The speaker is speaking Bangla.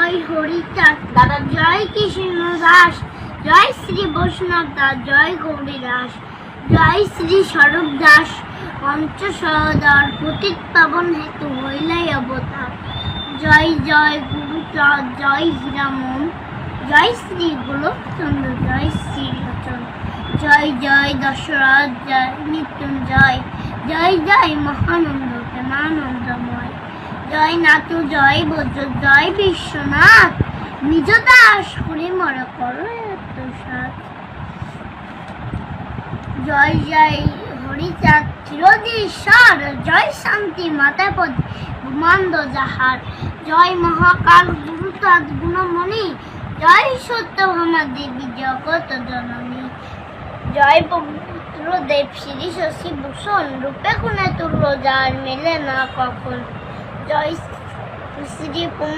জয় হরিচাঁদ দাদা, জয় কৃষ্ণ দাস, জয় শ্রী বৈষ্ণব দাস, জয় গৌরী দাস, জয় শ্রী স্বরূপ দাস, পঞ্চসহোদর পতিত পাবন হেতু হইলাই অবতার। জয় জয় গুরুচাঁদ, জয় হীরামন, জয় শ্রী গোলকচন্দ্র, জয় শ্রী লোচন, জয় জয় দশরথ, জয় মৃত্যুঞ্জয়, জয় জয় মহানন্দ প্রেমানন্দময়, জয় নাতু, জয় বজ্র, জয় বিশ্বনাথ, নিজ দাস করি মর করো আত্মসাৎ। জয় জয় হরিচাঁদ চিরদিশ্বর, জয় শান্তি মাতাপতি ভূমান্দ যাহার, জয় মহাকাল গুরুচাঁদ গুণমণি, জয় সত্যভামা দেবী জগত জননী, জয় পবিত্র দেব শ্রী শশী ভূষণ, রূপে গুণে তুল্য যার মেলে না কখন, জয় শ্রী প্রমোদ